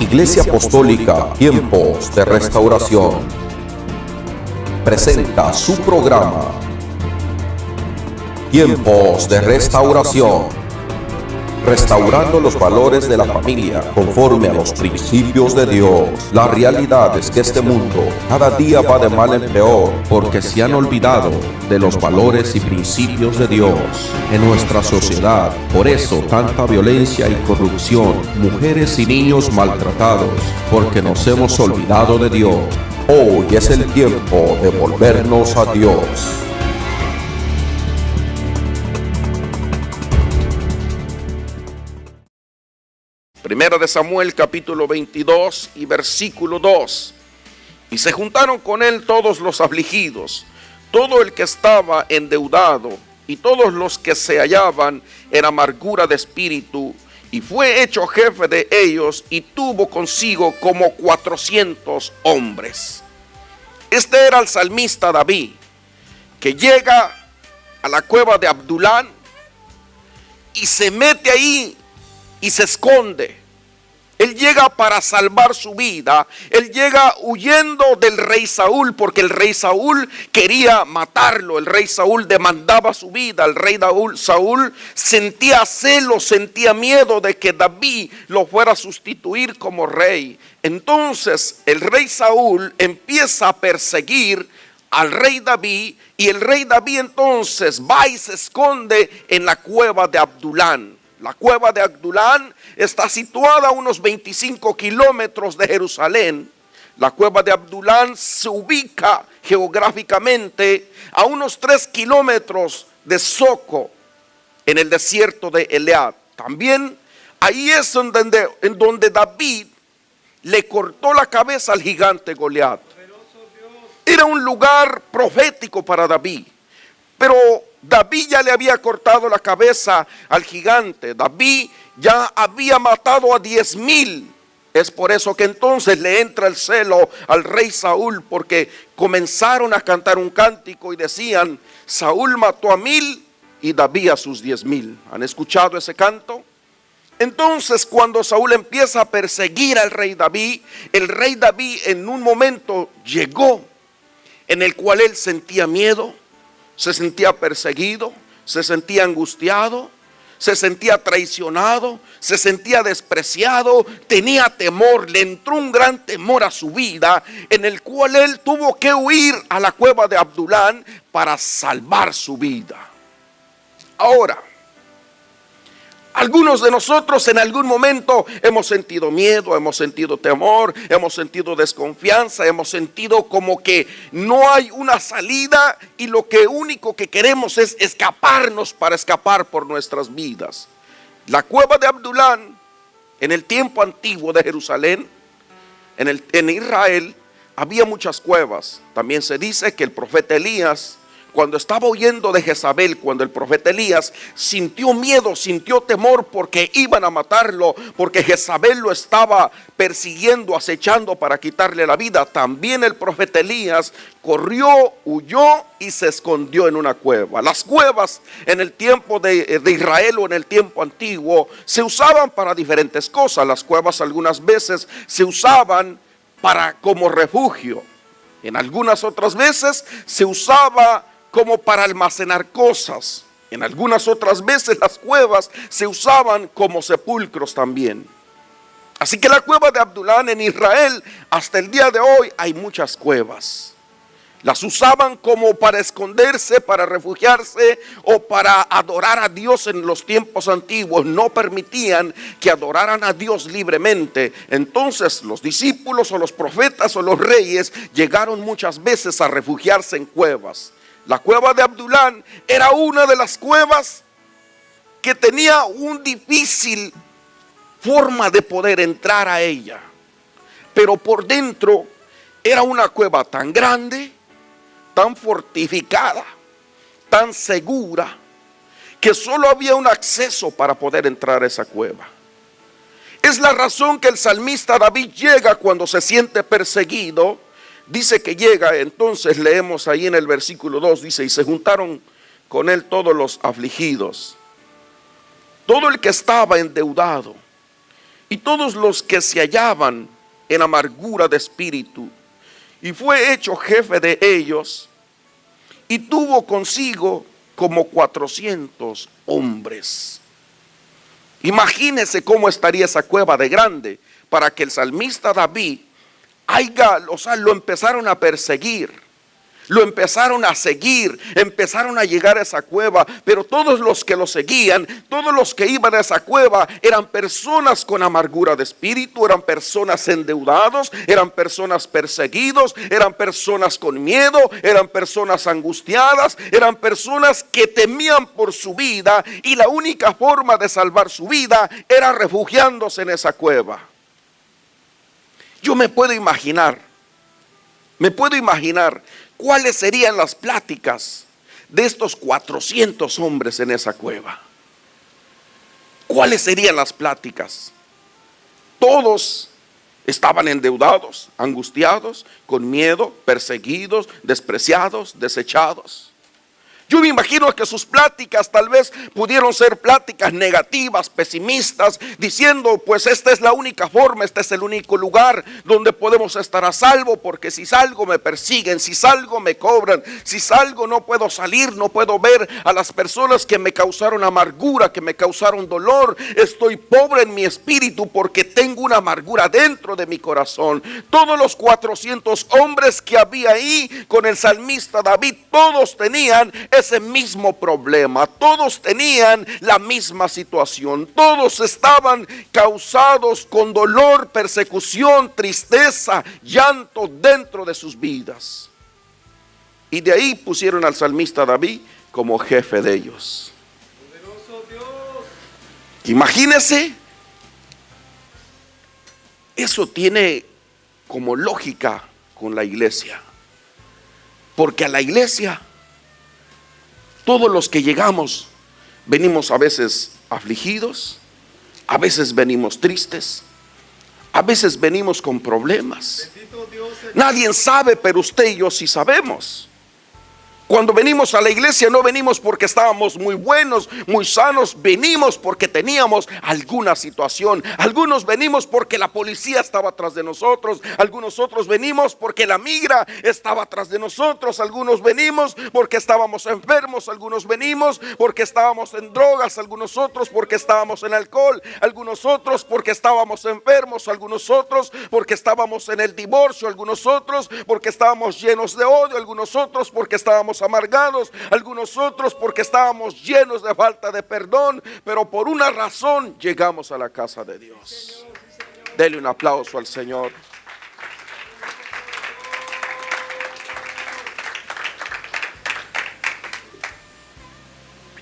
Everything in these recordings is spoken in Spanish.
Iglesia Apostólica Tiempos de Restauración presenta su programa Tiempos de Restauración, restaurando los valores de la familia conforme a los principios de Dios. La realidad es que este mundo cada día va de mal en peor porque se han olvidado de los valores y principios de Dios en nuestra sociedad. Por eso tanta violencia y corrupción, mujeres y niños maltratados, porque nos hemos olvidado de Dios. Hoy es el tiempo de volvernos a Dios. Primera de Samuel capítulo 22 y versículo 2. Y se juntaron con él todos los afligidos, todo el que estaba endeudado y todos los que se hallaban en amargura de espíritu, y fue hecho jefe de ellos y tuvo consigo como 400 hombres. Este era el salmista David, que llega a la cueva de Adulán y se mete ahí y se esconde. Él llega para salvar su vida. Él llega huyendo del rey Saúl, porque el rey Saúl quería matarlo. El rey Saúl demandaba su vida. El rey Saúl sentía celos, sentía miedo de que David lo fuera a sustituir como rey. Entonces el rey Saúl empieza a perseguir al rey David, y el rey David entonces va y se esconde en la cueva de Adulán. La cueva de Adulán está situada a unos 25 kilómetros de Jerusalén. La cueva de Adulán se ubica geográficamente a unos 3 kilómetros de Soco, en el desierto de Elead. También ahí es en donde David le cortó la cabeza al gigante Goliat. Era un lugar profético para David, pero David ya le había cortado la cabeza al gigante. David ya había matado a 10,000. Es por eso que entonces le entra el celo al rey Saúl, porque comenzaron a cantar un cántico y decían: Saúl mató a 1,000 y David a sus 10,000. ¿Han escuchado ese canto? Entonces, cuando Saúl empieza a perseguir al rey David, el rey David en un momento llegó en el cual él sentía miedo, se sentía perseguido, se sentía angustiado, se sentía traicionado, se sentía despreciado, tenía temor, le entró un gran temor a su vida, en el cual él tuvo que huir a la cueva de Adulán para salvar su vida. Ahora, algunos de nosotros en algún momento hemos sentido miedo, hemos sentido temor, hemos sentido desconfianza, hemos sentido como que no hay una salida y lo único que queremos es escaparnos para escapar por nuestras vidas. La cueva de Adulán, en el tiempo antiguo de Jerusalén, en Israel, había muchas cuevas. También se dice que el profeta Elías, cuando estaba huyendo de Jezabel, cuando el profeta Elías sintió miedo, sintió temor porque iban a matarlo, porque Jezabel lo estaba persiguiendo, acechando para quitarle la vida, también el profeta Elías corrió, huyó y se escondió en una cueva. Las cuevas en el tiempo de Israel o en el tiempo antiguo se usaban para diferentes cosas. Las cuevas algunas veces se usaban como refugio. En algunas otras veces se usaba como para almacenar cosas. En algunas otras veces las cuevas se usaban como sepulcros también. Así que la cueva de Adulán en Israel, hasta el día de hoy hay muchas cuevas. Las usaban como para esconderse, para refugiarse o para adorar a Dios en los tiempos antiguos. No permitían que adoraran a Dios libremente. Entonces los discípulos o los profetas o los reyes llegaron muchas veces a refugiarse en cuevas. La cueva de Adulán era una de las cuevas que tenía un difícil forma de poder entrar a ella. Pero por dentro era una cueva tan grande, tan fortificada, tan segura, que solo había un acceso para poder entrar a esa cueva. Es la razón que el salmista David llega cuando se siente perseguido. Dice que llega, entonces leemos ahí en el versículo 2, dice: y se juntaron con él todos los afligidos, todo el que estaba endeudado y todos los que se hallaban en amargura de espíritu, y fue hecho jefe de ellos, y tuvo consigo como 400 hombres. Imagínese cómo estaría esa cueva de grande para que el salmista David lo empezaron a perseguir, lo empezaron a seguir, empezaron a llegar a esa cueva, pero todos los que lo seguían, todos los que iban a esa cueva eran personas con amargura de espíritu, eran personas endeudados, eran personas perseguidos, eran personas con miedo, eran personas angustiadas, eran personas que temían por su vida, y la única forma de salvar su vida era refugiándose en esa cueva. Yo me puedo imaginar cuáles serían las pláticas de estos 400 hombres en esa cueva. ¿Cuáles serían las pláticas? Todos estaban endeudados, angustiados, con miedo, perseguidos, despreciados, desechados. Yo me imagino que sus pláticas tal vez pudieron ser pláticas negativas, pesimistas, diciendo: pues esta es la única forma, este es el único lugar donde podemos estar a salvo, porque si salgo me persiguen, si salgo me cobran, si salgo no puedo salir, no puedo ver a las personas que me causaron amargura, que me causaron dolor. Estoy pobre en mi espíritu porque tengo una amargura dentro de mi corazón. Todos los 400 hombres que había ahí con el salmista David, todos tenían ese mismo problema, todos tenían la misma situación, todos estaban causados con dolor, persecución, tristeza, llanto dentro de sus vidas. Y de ahí pusieron al salmista David como jefe de ellos. Poderoso Dios. Imagínese, eso tiene como lógica con la iglesia, porque a la iglesia todos los que llegamos venimos a veces afligidos, a veces venimos tristes, a veces venimos con problemas. Nadie sabe, pero usted y yo sí sabemos. Cuando venimos a la iglesia no venimos porque estábamos muy buenos, muy sanos, venimos porque teníamos alguna situación. Algunos venimos porque la policía estaba atrás de nosotros, algunos otros venimos porque la migra estaba atrás de nosotros, algunos venimos porque estábamos enfermos, algunos venimos porque estábamos en drogas, algunos otros porque estábamos en alcohol, algunos otros porque estábamos enfermos, algunos otros porque estábamos en el divorcio, algunos otros porque estábamos llenos de odio, algunos otros porque estábamos amargados, algunos otros porque estábamos llenos de falta de perdón, pero por una razón llegamos a la casa de Dios. Dele un aplauso al Señor.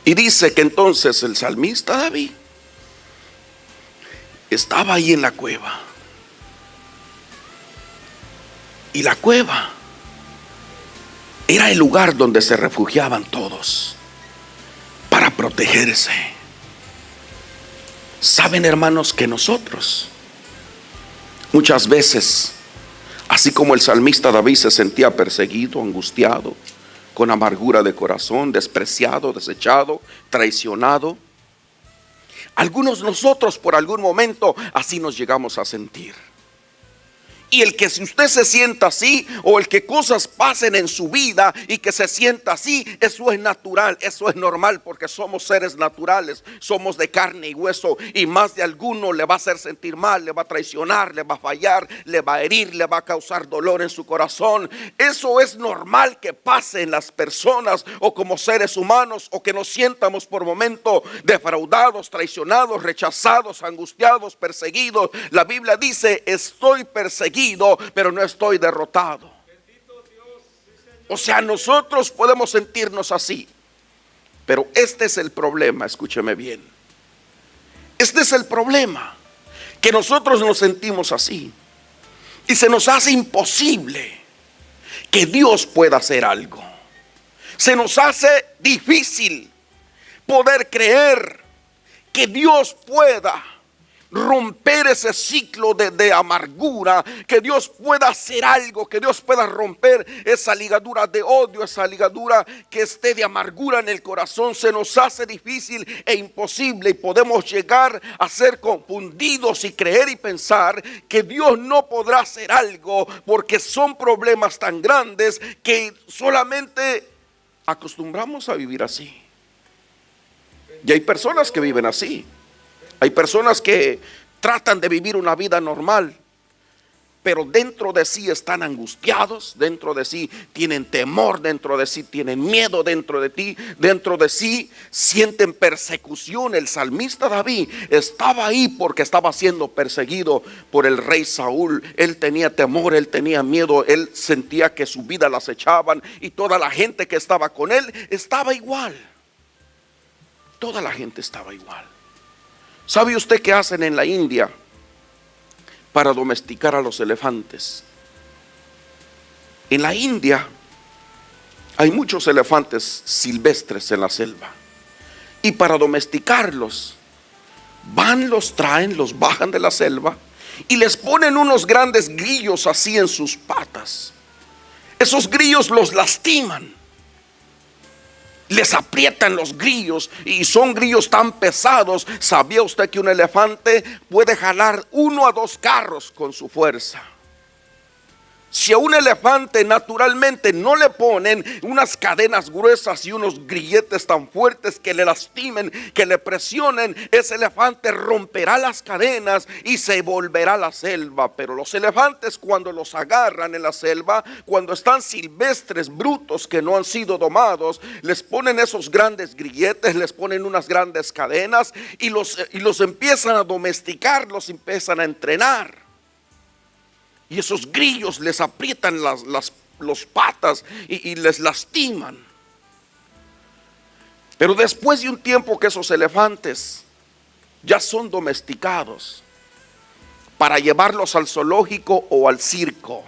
Y dice que entonces el salmista David estaba ahí en la cueva, y la cueva era el lugar donde se refugiaban todos para protegerse. Saben, hermanos, que nosotros muchas veces, así como el salmista David se sentía perseguido, angustiado, con amargura de corazón, despreciado, desechado, traicionado, algunos nosotros por algún momento así nos llegamos a sentir. Y el que si usted se sienta así, o el que cosas pasen en su vida y que se sienta así, eso es natural, eso es normal, porque somos seres naturales, somos de carne y hueso, y más de alguno le va a hacer sentir mal, le va a traicionar, le va a fallar, le va a herir, le va a causar dolor en su corazón. Eso es normal que pase en las personas o como seres humanos, o que nos sientamos por momento defraudados, traicionados, rechazados, angustiados, perseguidos. La Biblia dice: estoy perseguido, pero no estoy derrotado. O sea, nosotros podemos sentirnos así, pero este es el problema. Escúcheme bien, este es el problema, que nosotros nos sentimos así y se nos hace imposible que Dios pueda hacer algo. Se nos hace difícil poder creer que Dios pueda romper ese ciclo de amargura, que Dios pueda hacer algo, que Dios pueda romper esa ligadura de odio, esa ligadura que esté de amargura en el corazón. Se nos hace difícil e imposible, y podemos llegar a ser confundidos y creer y pensar que Dios no podrá hacer algo, porque son problemas tan grandes que solamente acostumbramos a vivir así. Y hay personas que viven así. Hay personas que tratan de vivir una vida normal, pero dentro de sí están angustiados, dentro de sí tienen temor, dentro de sí tienen miedo, dentro de sí sienten persecución. El salmista David estaba ahí porque estaba siendo perseguido por el rey Saúl. Él tenía temor, él tenía miedo, él sentía que su vida la acechaban, y toda la gente que estaba con él estaba igual. Toda la gente estaba igual. ¿Sabe usted qué hacen en la India para domesticar a los elefantes? En la India hay muchos elefantes silvestres en la selva, y para domesticarlos van, los traen, los bajan de la selva y les ponen unos grandes grillos así en sus patas. Esos grillos los lastiman, les aprietan los grillos, y son grillos tan pesados. ¿Sabía usted que un elefante puede jalar 1 a 2 carros con su fuerza? Si a un elefante naturalmente no le ponen unas cadenas gruesas y unos grilletes tan fuertes que le lastimen, que le presionen, ese elefante romperá las cadenas y se volverá a la selva. Pero los elefantes, cuando los agarran en la selva, cuando están silvestres, brutos, que no han sido domados, les ponen esos grandes grilletes, les ponen unas grandes cadenas y los empiezan a domesticar, los empiezan a entrenar. Y esos grillos les aprietan las patas y les lastiman. Pero después de un tiempo que esos elefantes ya son domesticados para llevarlos al zoológico o al circo,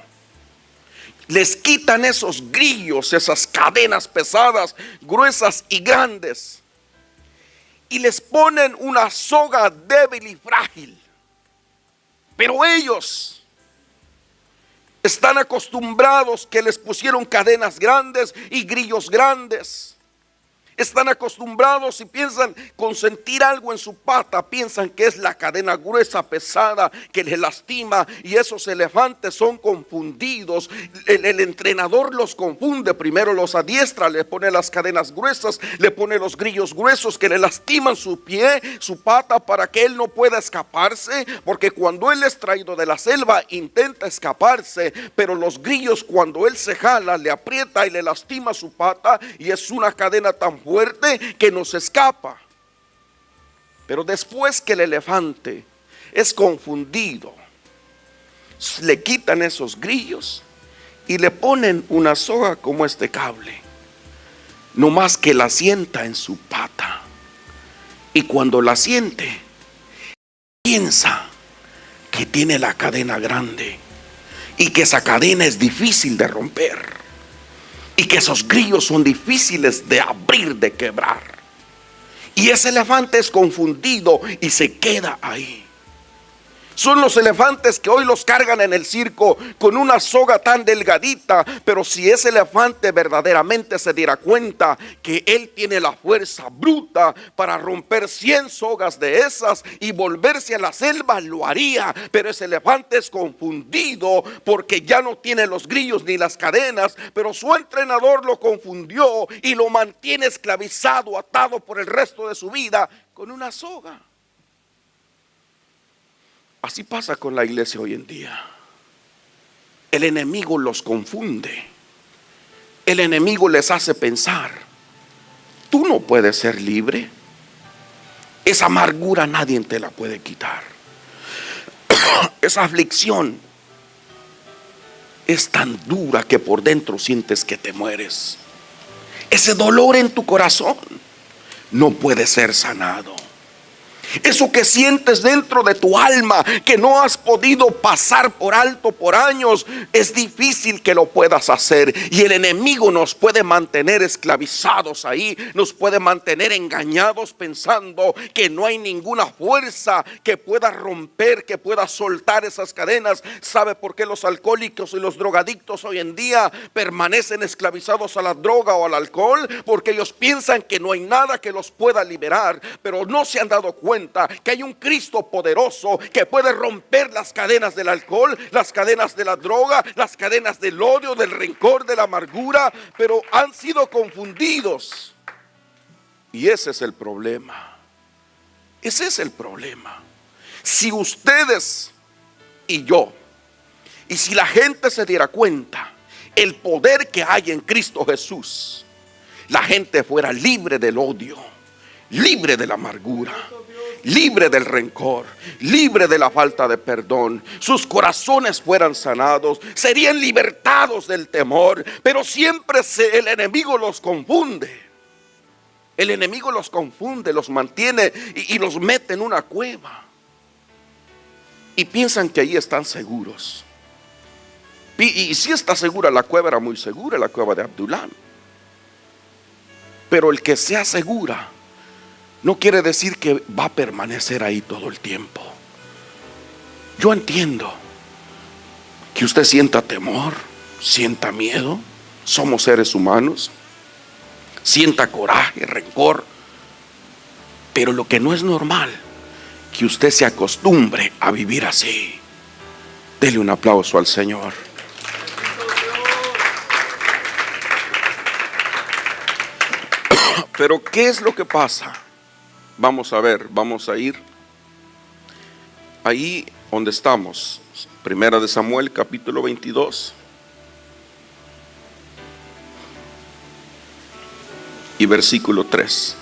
les quitan esos grillos, esas cadenas pesadas, gruesas y grandes, y les ponen una soga débil y frágil. Pero ellos están acostumbrados que les pusieron cadenas grandes y grillos grandes. Están acostumbrados y piensan con sentir algo en su pata, piensan que es la cadena gruesa, pesada, que les lastima, y esos elefantes son confundidos. El entrenador los confunde, primero los adiestra, le pone las cadenas gruesas, le pone los grillos gruesos que le lastiman su pie, su pata, para que él no pueda escaparse, porque cuando él es traído de la selva intenta escaparse, pero los grillos, cuando él se jala, le aprieta y le lastima su pata, y es una cadena tan fuerte que no se escapa. Pero después que el elefante es confundido, le quitan esos grillos y le ponen una soga como este cable, no más que la sienta en su pata, y cuando la siente piensa que tiene la cadena grande y que esa cadena es difícil de romper, y que esos grillos son difíciles de abrir, de quebrar. Y ese elefante es confundido y se queda ahí. Son los elefantes que hoy los cargan en el circo con una soga tan delgadita, pero si ese elefante verdaderamente se diera cuenta que él tiene la fuerza bruta para romper 100 sogas de esas y volverse a la selva, lo haría. Pero ese elefante es confundido porque ya no tiene los grillos ni las cadenas, pero su entrenador lo confundió y lo mantiene esclavizado, atado por el resto de su vida con una soga. Así pasa con la iglesia hoy en día. El enemigo los confunde. El enemigo les hace pensar: tú no puedes ser libre. Esa amargura nadie te la puede quitar. Esa aflicción es tan dura que por dentro sientes que te mueres. Ese dolor en tu corazón no puede ser sanado. Eso que sientes dentro de tu alma, que no has podido pasar por alto por años, es difícil que lo puedas hacer. Y el enemigo nos puede mantener esclavizados ahí, nos puede mantener engañados pensando que no hay ninguna fuerza que pueda romper, que pueda soltar esas cadenas. ¿Sabe por qué los alcohólicos y los drogadictos hoy en día permanecen esclavizados a la droga o al alcohol? Porque ellos piensan que no hay nada que los pueda liberar, pero no se han dado cuenta que hay un Cristo poderoso que puede romper las cadenas del alcohol, las cadenas de la droga, las cadenas del odio, del rencor, de la amargura, pero han sido confundidos. Y ese es el problema. Ese es el problema. Si ustedes y yo, y si la gente se diera cuenta el poder que hay en Cristo Jesús, la gente fuera libre del odio, libre de la amargura, libre del rencor, libre de la falta de perdón. Sus corazones fueran sanados, serían libertados del temor. Pero siempre el enemigo los confunde. El enemigo los confunde, los mantiene y los mete en una cueva. Y piensan que ahí están seguros. Y si está segura, la cueva era muy segura, la cueva de Adulán. Pero el que se asegura no quiere decir que va a permanecer ahí todo el tiempo. Yo entiendo que usted sienta temor, sienta miedo, somos seres humanos, sienta coraje, rencor, pero lo que no es normal, que usted se acostumbre a vivir así. Dele un aplauso al Señor. Pero ¿qué es lo que pasa? Vamos a ver, vamos a ir ahí donde estamos. Primera de Samuel, capítulo 22. Y versículo 3.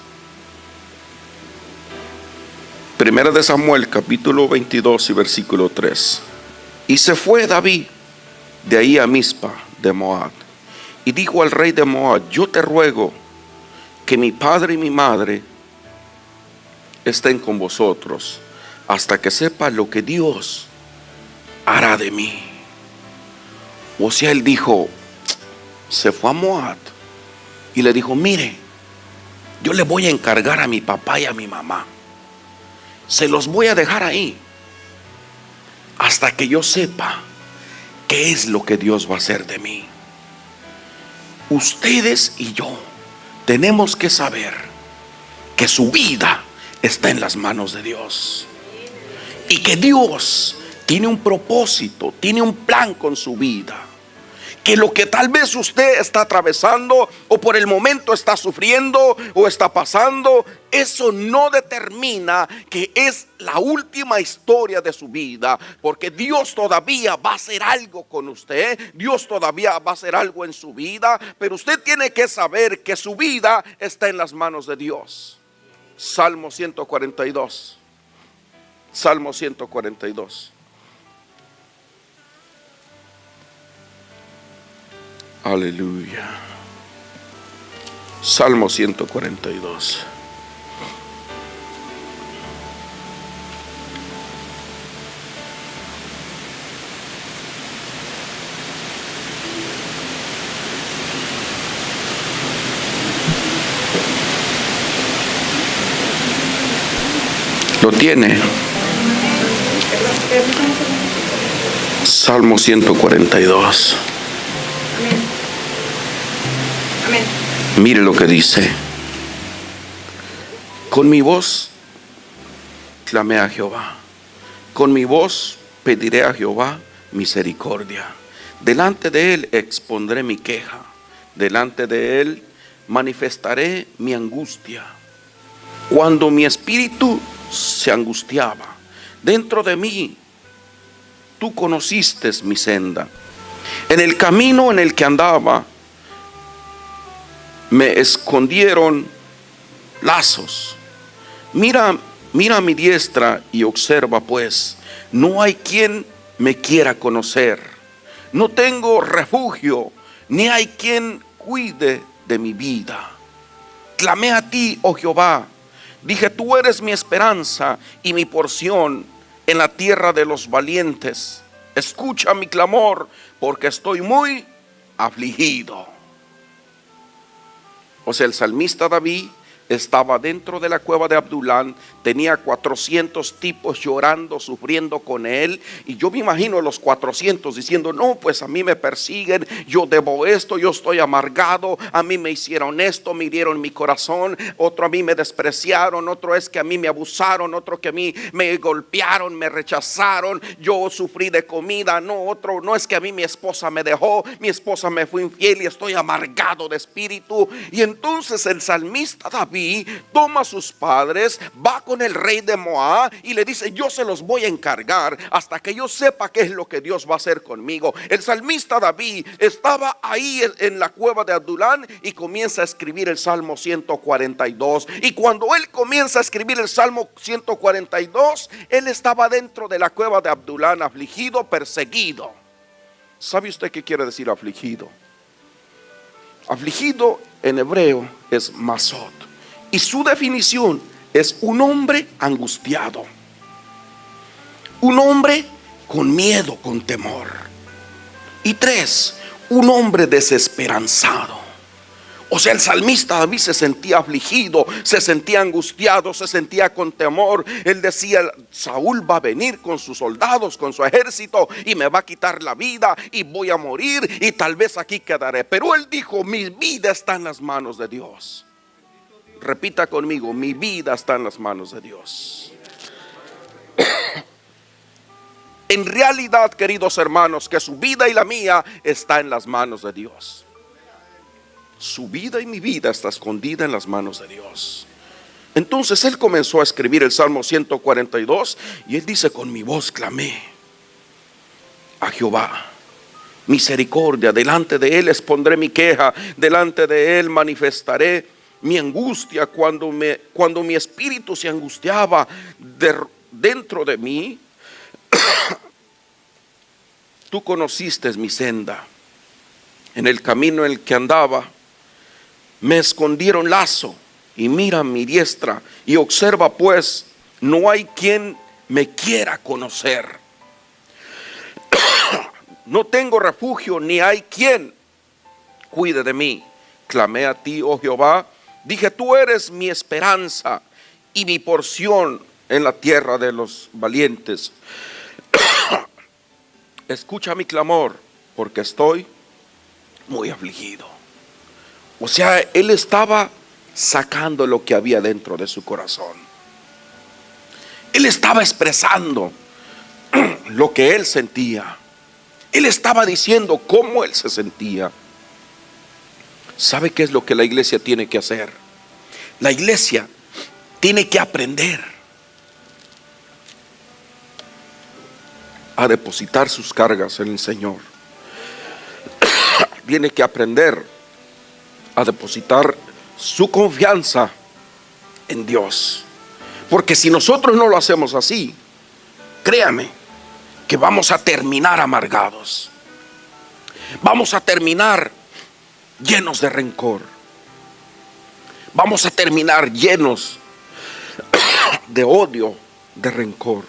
Primera de Samuel, capítulo 22 y versículo 3. Y se fue David de ahí a Mizpa de Moab, y dijo al rey de Moab: yo te ruego que mi padre y mi madre estén con vosotros hasta que sepa lo que Dios hará de mí. O sea, él dijo, se fue a Moab y le dijo: mire, yo le voy a encargar a mi papá y a mi mamá, se los voy a dejar ahí hasta que yo sepa qué es lo que Dios va a hacer de mí. Ustedes y yo tenemos que saber que su vida está en las manos de Dios y que Dios tiene un propósito, tiene un plan con su vida. Que lo que tal vez usted está atravesando o por el momento está sufriendo o está pasando, eso no determina que es la última historia de su vida, porque Dios todavía va a hacer algo con usted, Dios todavía va a hacer algo en su vida, pero usted tiene que saber que su vida está en las manos de Dios. Salmo 142. Salmo 142. Aleluya. Salmo 142. ¿Lo tiene? Salmo 142. Amén. Mire lo que dice: con mi voz clamé a Jehová, con mi voz pediré a Jehová misericordia. Delante de él expondré mi queja, delante de él manifestaré mi angustia. Cuando mi espíritu se angustiaba dentro de mí, tú conociste mi senda. En el camino en el que andaba me escondieron lazos. Mira mi diestra y observa, pues no hay quien me quiera conocer. No tengo refugio, ni hay quien cuide de mi vida. Clamé a ti, oh Jehová, Dije, tú eres mi esperanza y mi porción en la tierra de los valientes. Escucha mi clamor, porque estoy muy afligido. O sea, el salmista David estaba dentro de la cueva de Adulán, tenía 400 tipos llorando, sufriendo con él, y yo me imagino los 400 diciendo, no, pues a mí me persiguen, yo debo esto, yo estoy amargado, a mí me hicieron esto, me hirieron mi corazón, otro a mí me despreciaron, otro es que a mí me abusaron, otro que a mí me golpearon, me rechazaron, yo sufrí de comida, no, otro, no es que a mí mi esposa me dejó, mi esposa me fue infiel y estoy amargado de espíritu. Y entonces el salmista David toma a sus padres, va con el rey de Moab y le dice, yo se los voy a encargar hasta que yo sepa qué es lo que Dios va a hacer conmigo. El salmista David estaba ahí en la cueva de Adulán y comienza a escribir el Salmo 142. Y cuando él comienza a escribir el Salmo 142, él estaba dentro de la cueva de Adulán, afligido, perseguido. ¿Sabe usted qué quiere decir afligido? Afligido en hebreo es masot. Y su definición es un hombre angustiado, un hombre con miedo, con temor. Y 3, un hombre desesperanzado. O sea, el salmista David se sentía afligido, se sentía angustiado, se sentía con temor. Él decía, Saúl va a venir con sus soldados, con su ejército, y me va a quitar la vida y voy a morir y tal vez aquí quedaré. Pero él dijo, mi vida está en las manos de Dios. Repita conmigo, mi vida está en las manos de Dios. En realidad, queridos hermanos, que su vida y la mía está en las manos de Dios. Su vida y mi vida está escondida en las manos de Dios. Entonces él comenzó a escribir el Salmo 142 y él dice, con mi voz clamé a Jehová. Misericordia, delante de él expondré mi queja, delante de él manifestaré mi angustia. Cuando mi espíritu se angustiaba dentro de mí, tú conociste mi senda. En el camino en el que andaba, me escondieron lazo y mira mi diestra y observa pues, no hay quien me quiera conocer. No tengo refugio ni hay quien cuide de mí. Clamé a ti, oh Jehová. Dije, tú eres mi esperanza y mi porción en la tierra de los valientes. Escucha mi clamor, porque estoy muy afligido. O sea, él estaba sacando lo que había dentro de su corazón. Él estaba expresando lo que él sentía. Él estaba diciendo cómo él se sentía. ¿Sabe qué es lo que la iglesia tiene que hacer? La iglesia tiene que aprender a depositar sus cargas en el Señor. Tiene que aprender a depositar su confianza en Dios. Porque si nosotros no lo hacemos así, créame que vamos a terminar amargados. Vamos a terminar llenos de rencor. Vamos a terminar llenos de odio, de rencor.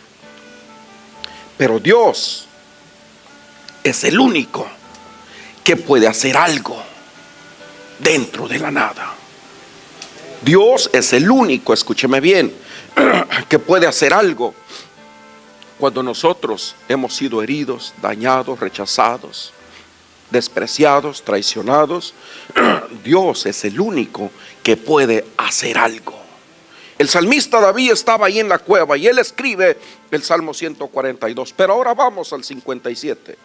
Pero Dios es el único que puede hacer algo dentro de la nada. Dios es el único, escúcheme bien, que puede hacer algo cuando nosotros hemos sido heridos, dañados, rechazados, despreciados, traicionados. Dios es el único que puede hacer algo. El salmista David estaba ahí en la cueva y él escribe el Salmo 142. Pero ahora vamos al 57.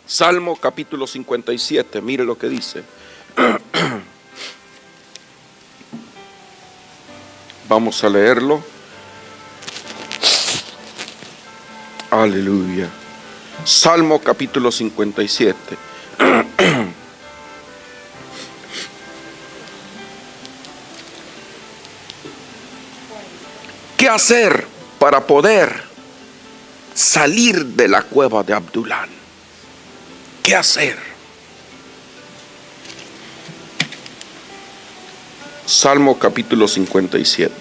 Salmo capítulo 57, mire lo que dice. Vamos a leerlo. Aleluya. Salmo capítulo 57. ¿Qué hacer para poder salir de la cueva de Adulán? ¿Qué hacer? Salmo capítulo 57.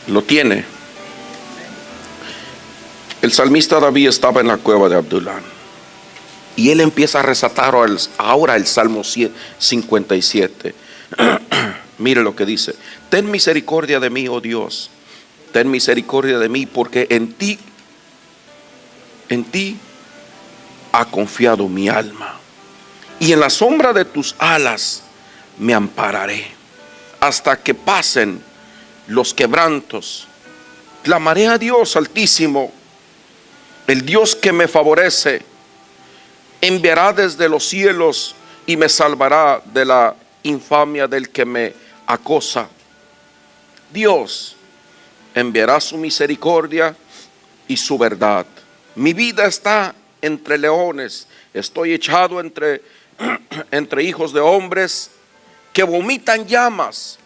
Lo tiene. El salmista David estaba en la cueva de Adullam y él empieza a recitar ahora el Salmo 57. Mire lo que dice: ten misericordia de mí, oh Dios, ten misericordia de mí, porque en ti ha confiado mi alma, y en la sombra de tus alas me ampararé hasta que pasen los quebrantos. Clamaré a Dios Altísimo, el Dios que me favorece. Enviará desde los cielos y me salvará de la infamia del que me acosa. Dios enviará su misericordia y su verdad. Mi vida está entre leones, estoy echado entre hijos de hombres que vomitan llamas.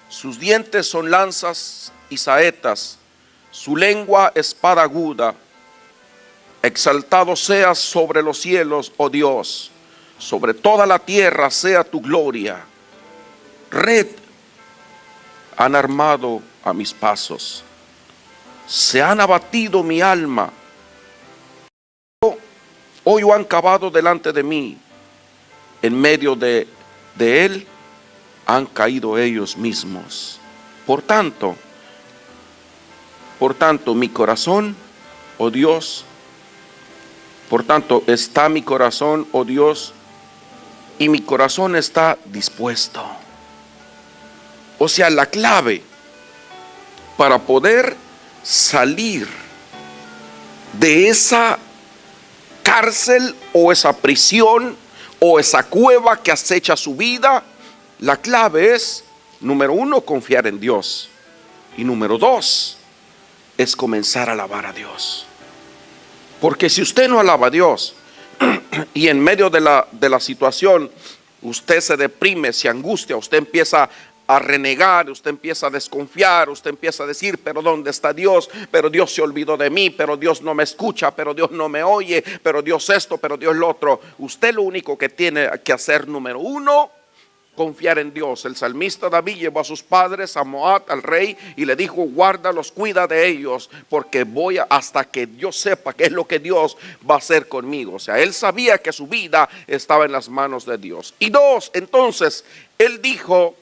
Sus dientes son lanzas y saetas, su lengua espada aguda. Exaltado seas sobre los cielos, oh Dios, sobre toda la tierra sea tu gloria. Red han armado a mis pasos, se han abatido mi alma. Hoyo han cavado delante de mí, en medio de él han caído ellos mismos. Por tanto, mi corazón, oh Dios, por tanto está mi corazón, oh Dios, y mi corazón está dispuesto. O sea, la clave para poder salir de esa cárcel o esa prisión o esa cueva que acecha su vida, la clave es, número 1, confiar en Dios, y número 2 es comenzar a alabar a Dios. Porque si usted no alaba a Dios y en medio de la situación usted se deprime, se angustia, usted empieza a renegar, usted empieza a desconfiar, usted empieza a decir: pero ¿dónde está Dios? Pero Dios se olvidó de mí, pero Dios no me escucha, pero Dios no me oye, pero Dios esto, pero Dios lo otro. Usted lo único que tiene que hacer, número 1, confiar en Dios. El salmista David llevó a sus padres a Moab, al rey, y le dijo: guárdalos, cuida de ellos, porque voy hasta que yo sepa qué es lo que Dios va a hacer conmigo. O sea, él sabía que su vida estaba en las manos de Dios. Y 2, entonces, él dijo: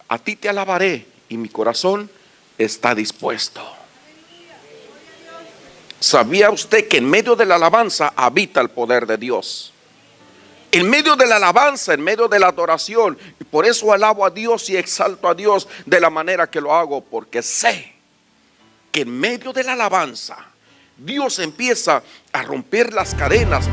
a ti te alabaré y mi corazón está dispuesto. ¿Sabía usted que en medio de la alabanza habita el poder de Dios? En medio de la alabanza, en medio de la adoración. Y por eso alabo a Dios y exalto a Dios de la manera que lo hago, porque sé que en medio de la alabanza Dios empieza a romper las cadenas